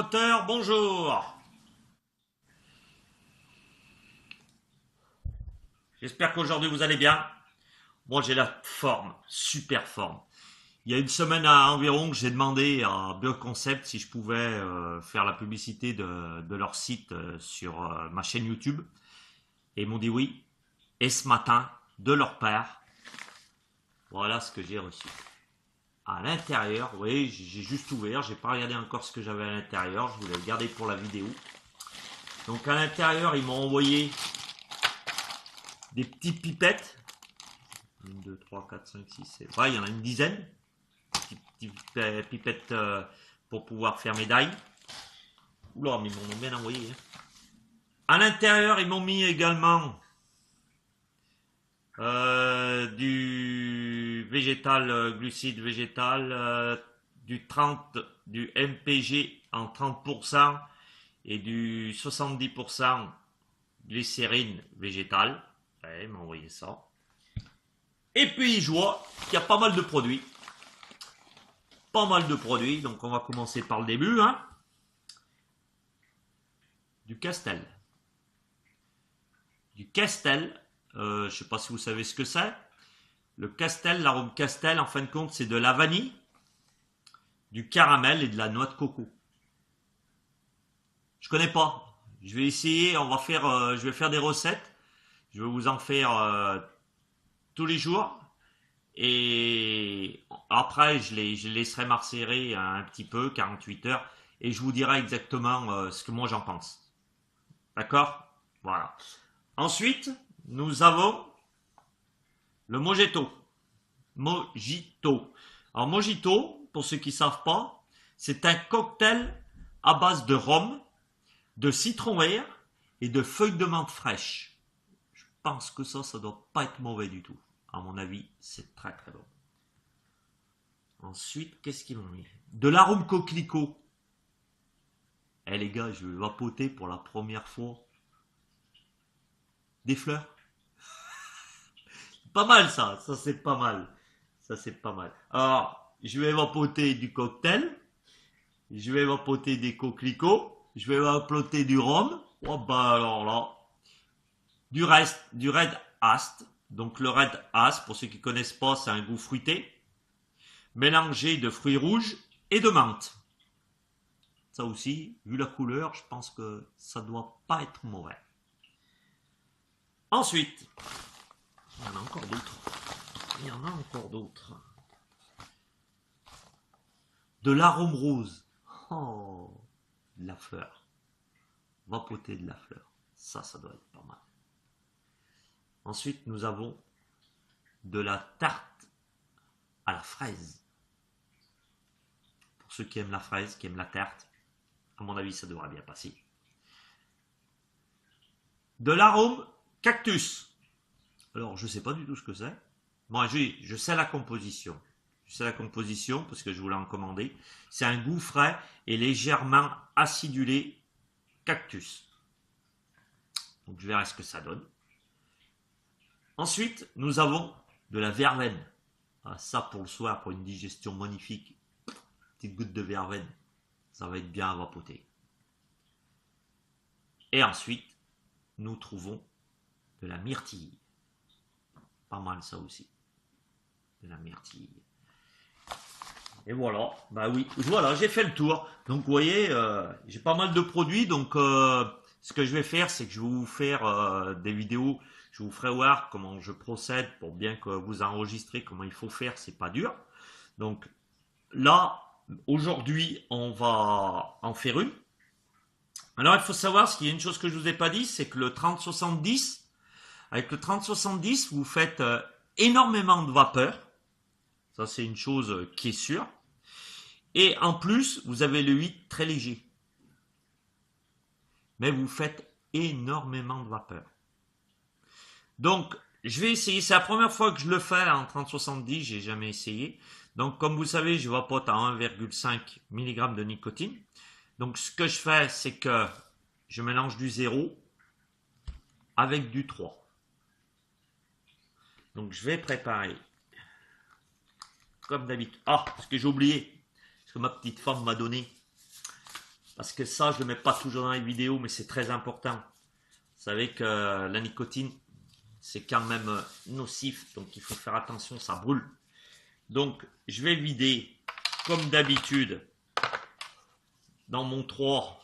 moteur, bonjour. J'espère qu'aujourd'hui vous allez bien. Moi j'ai la forme, super forme. Il y a une semaine environ que j'ai demandé à Bioconcept si je pouvais faire la publicité de leur site sur ma chaîne YouTube. Et ils m'ont dit oui. Et ce matin, de leur part, voilà ce que j'ai reçu. À l'intérieur, vous voyez, j'ai juste ouvert, j'ai pas regardé encore ce que j'avais à l'intérieur, je voulais le garder pour la vidéo. Donc à l'intérieur, ils m'ont envoyé des petites pipettes. 1, 2, 3, 4, 5, 6, 7. Ouais, il y en a une dizaine. Petites pipettes pour pouvoir faire médaille. Oula, mais ils m'ont bien envoyé. Hein. À l'intérieur, ils m'ont mis également du végétal, glucides végétal, du MPG en 30% et du 70% glycérine végétale. Ouais, ils m'ont envoyé ça. Et puis je vois qu'il y a pas mal de produits. Pas mal de produits, donc on va commencer par le début. Hein. Du Castel. Du Castel, je ne sais pas si vous savez ce que c'est. Le Castel, l'arôme Castel, en fin de compte, c'est de la vanille, du caramel et de la noix de coco. Je connais pas. Je vais essayer, je vais faire des recettes. Je vais vous en faire tous les jours. Et après, je les laisserai macérer un petit peu, 48 heures, et je vous dirai exactement ce que moi j'en pense. D'accord? Voilà. Ensuite, nous avons le Mojito. Mojito. Alors, Mojito, pour ceux qui ne savent pas, c'est un cocktail à base de rhum, de citron vert et de feuilles de menthe fraîches. Je pense que ça doit pas être mauvais du tout. À mon avis, c'est très très bon. Ensuite, qu'est-ce qu'ils m'ont mis? De l'arôme coquelicot. Eh les gars, je vais vapoter pour la première fois des fleurs. Pas mal ça, c'est pas mal. Ça c'est pas mal. Alors, je vais vapoter du cocktail, je vais vapoter des coquelicots, je vais vapoter du rhum. Oh bah alors là, du Red Ast. Donc le Red Ast, pour ceux qui connaissent pas, c'est un goût fruité, mélangé de fruits rouges et de menthe. Ça aussi, vu la couleur, je pense que ça doit pas être mauvais. Ensuite, il y en a encore d'autres. Il y en a encore d'autres. De l'arôme rose. Oh, de la fleur. Vapoter de la fleur. Ça doit être pas mal. Ensuite, nous avons de la tarte à la fraise. Pour ceux qui aiment la fraise, qui aiment la tarte, à mon avis, ça devrait bien passer. De l'arôme cactus. Alors, je ne sais pas du tout ce que c'est. Moi, je sais la composition. Je sais la composition parce que je vous l'ai en commandé. C'est un goût frais et légèrement acidulé cactus. Donc, je verrai ce que ça donne. Ensuite, nous avons de la verveine. Ah, ça, pour le soir, pour une digestion magnifique. Petite goutte de verveine. Ça va être bien à vapoter. Et ensuite, nous trouvons de la myrtille. Pas mal ça aussi. De la myrtille. Et voilà, bah oui, voilà, j'ai fait le tour. Donc vous voyez, j'ai pas mal de produits. Donc ce que je vais faire, c'est que je vais vous faire des vidéos. Je vous ferai voir comment je procède pour bien que vous enregistrez comment il faut faire. C'est pas dur. Donc là, aujourd'hui, on va en faire une. Alors il faut savoir, qu'il y a une chose que je vous ai pas dit, c'est que le 30-70, avec le 30-70, vous faites énormément de vapeur. Ça, c'est une chose qui est sûre. Et en plus, vous avez le 8 très léger. Mais vous faites énormément de vapeur. Donc, je vais essayer. C'est la première fois que je le fais en 30-70. J'ai jamais essayé. Donc, comme vous savez, je vapote à 1,5 mg de nicotine. Donc, ce que je fais, c'est que je mélange du 0 avec du 3. Donc, je vais préparer comme d'habitude. Ah, parce que j'ai oublié. Parce que ma petite femme m'a donné Parce que ça, je ne le mets pas toujours dans les vidéos, mais c'est très important. Vous savez que la nicotine, c'est quand même nocif, donc il faut faire attention, ça brûle. Donc, je vais vider, comme d'habitude, dans mon 3.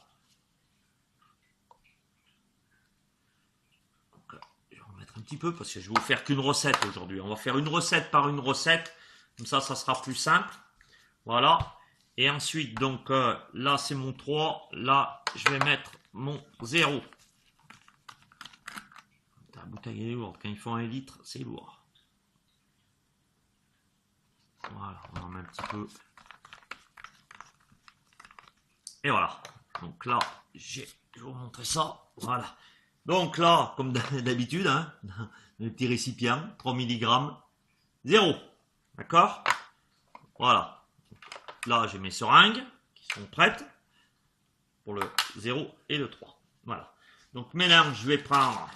Donc, je vais en mettre un petit peu, parce que je vais vous faire qu'une recette aujourd'hui. On va faire une recette par une recette, comme ça sera plus simple. Voilà. Et ensuite, donc là, c'est mon 3. Là, je vais mettre mon 0. La bouteille est lourde. Quand ils font 1 litre, c'est lourd. Voilà, on en met un petit peu. Et voilà. Donc là, je vais vous montrer ça. Voilà. Donc là, comme d'habitude, hein, le petit récipient, 3 mg, 0. D'accord? Voilà. Là, j'ai mes seringues qui sont prêtes pour le 0 et le 3. Voilà. Donc maintenant, je vais prendre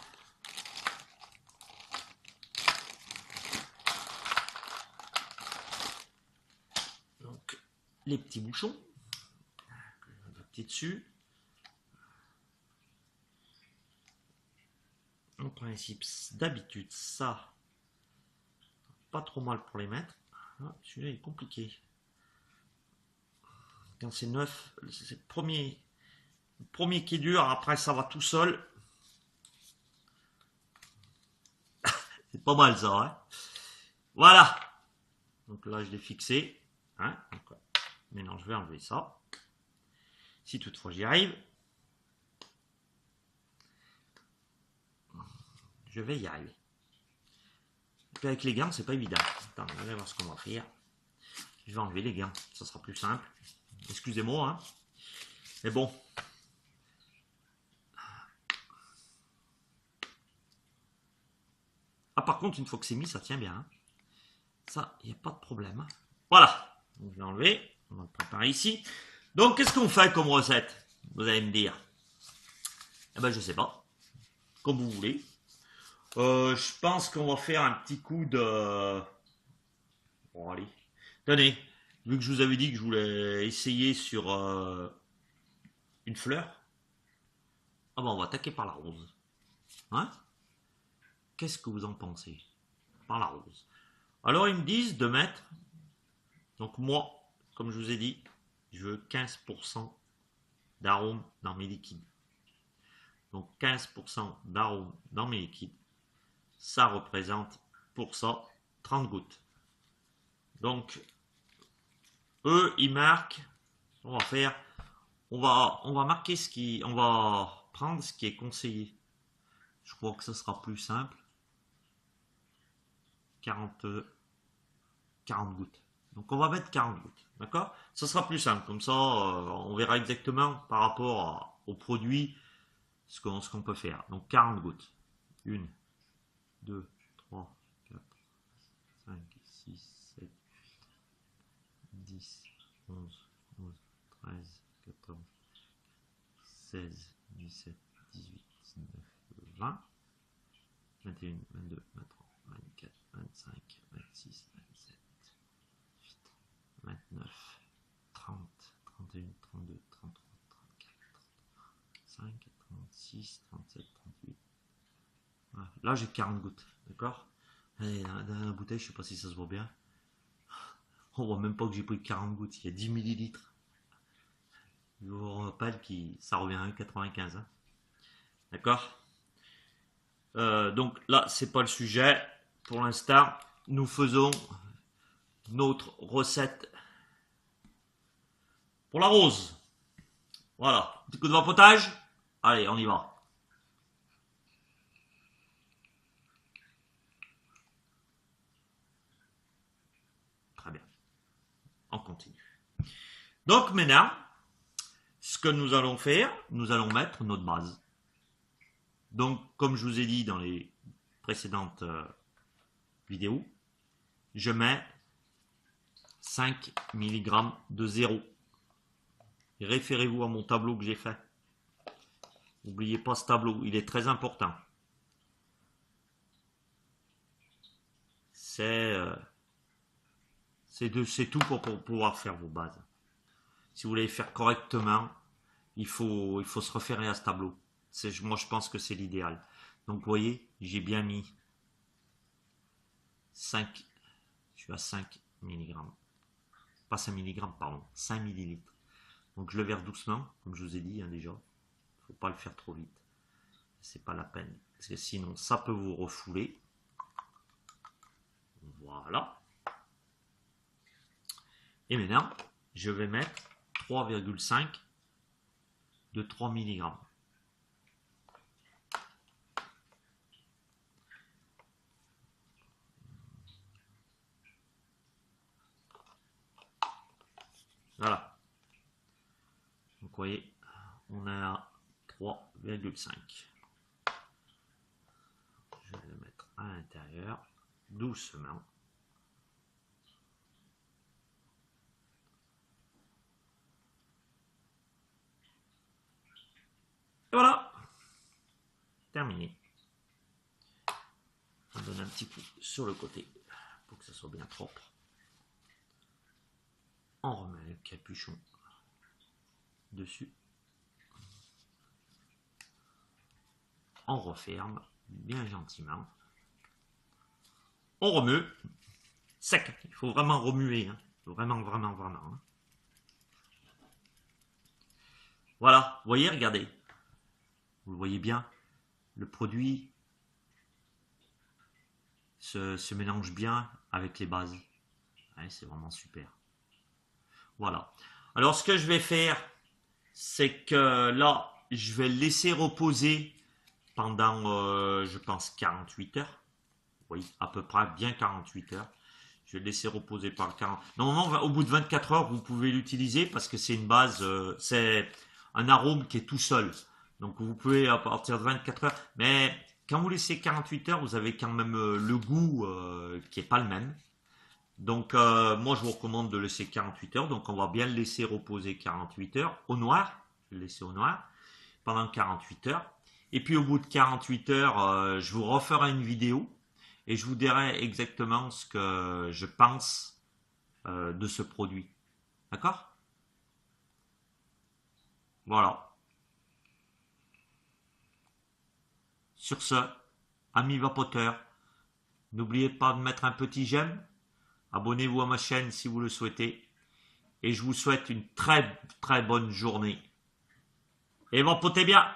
donc, les petits bouchons. Petit dessus. En principe, d'habitude, ça, pas trop mal pour les mettre. Ah, celui-là est compliqué. Quand c'est neuf, c'est le premier qui est dur, après ça va tout seul. C'est pas mal ça, hein. Voilà. Donc là, je l'ai fixé. Hein. Donc, maintenant, je vais enlever ça. Si toutefois j'y arrive. Je vais y arriver. Et puis avec les gants, c'est pas évident. Attends, on va voir ce qu'on va faire. Je vais enlever les gants, ça sera plus simple. Excusez-moi, hein. Mais bon. Ah, par contre, une fois que c'est mis, ça tient bien. Hein. Ça, il n'y a pas de problème. Voilà. Donc, je vais enlever. On va le préparer ici. Donc, qu'est-ce qu'on fait comme recette? Vous allez me dire. Eh ben, je sais pas. Comme vous voulez. Je pense qu'on va faire un petit coup de... Bon, allez. Tenez. Vu que je vous avais dit que je voulais essayer sur une fleur. Ah ben, on va attaquer par la rose. Hein? Qu'est-ce que vous en pensez? Par la rose. Alors, ils me disent de mettre... Donc, moi, comme je vous ai dit, je veux 15% d'arôme dans mes liquides. Donc 15% d'arôme dans mes liquides, ça représente pour ça 30 gouttes. Donc eux ils marquent, on va faire, on va marquer ce qui, on va prendre ce qui est conseillé. Je crois que ce sera plus simple. 40 gouttes. Donc on va mettre 40 gouttes, d'accord? Ça sera plus simple, comme ça on verra exactement par rapport au produit ce qu'on peut faire. Donc 40 gouttes. 1, 2, 3, 4, 5, 6, 7, 10, 11, 12, 13, 14, 16, 17, 18, 19, 20, 21, 22, 23, 24, 25, 26, 27, 29, 30, 31, 32, 33, 34, 35, 36, 37, 38. Voilà. Là, j'ai 40 gouttes, d'accord? Dans la bouteille, je sais pas si ça se voit bien. On voit même pas que j'ai pris 40 gouttes, il y a 10 millilitres. Je vous rappelle que ça revient à 1,95. Hein. D'accord? Donc là, c'est pas le sujet. Pour l'instant, nous faisons notre recette pour la rose. Voilà. Petit coup de vapotage. Allez, on y va. Très bien. On continue. Donc maintenant, ce que nous allons faire, nous allons mettre notre base. Donc, comme je vous ai dit dans les précédentes vidéos, je mets 5 mg de 0. Référez-vous à mon tableau que j'ai fait. N'oubliez pas ce tableau, il est très important. C'est tout pour pouvoir faire vos bases. Si vous voulez faire correctement, il faut se référer à ce tableau. Moi, je pense que c'est l'idéal. Donc, vous voyez, j'ai bien mis 5, je suis à 5 milligrammes. Pas 5 milligrammes, pardon, 5 millilitres. Donc, je le verse doucement, comme je vous ai dit déjà. Il ne faut pas le faire trop vite. C'est pas la peine. Parce que sinon, ça peut vous refouler. Voilà. Et maintenant, je vais mettre 3,5 de 3 mg. Voilà. Donc, vous voyez, on est à 3,5. Je vais le mettre à l'intérieur, doucement. Et voilà, terminé. On donne un petit coup sur le côté pour que ça soit bien propre. On remet le capuchon dessus. On referme bien gentiment. On remue. Sec. Il faut vraiment remuer. Hein. Vraiment, vraiment, vraiment. Hein. Voilà. Vous voyez, regardez. Vous le voyez bien. Le produit se mélange bien avec les bases. Ouais, c'est vraiment super. Voilà. Alors, ce que je vais faire, c'est que là, je vais le laisser reposer pendant, je pense, 48 heures. Oui, à peu près bien 48 heures. Je vais le laisser reposer par 40. Normalement, au bout de 24 heures, vous pouvez l'utiliser parce que c'est une base, c'est un arôme qui est tout seul. Donc, vous pouvez à partir de 24 heures. Mais quand vous laissez 48 heures, vous avez quand même le goût qui n'est pas le même. Donc, moi, je vous recommande de laisser 48 heures. Donc, on va bien le laisser reposer 48 heures au noir. Je vais le laisser au noir pendant 48 heures. Et puis, au bout de 48 heures, je vous referai une vidéo et je vous dirai exactement ce que je pense de ce produit. D'accord? Voilà. Sur ce, amis vapoteurs, n'oubliez pas de mettre un petit j'aime. Abonnez-vous à ma chaîne si vous le souhaitez. Et je vous souhaite une très très bonne journée. Et vapotez bien!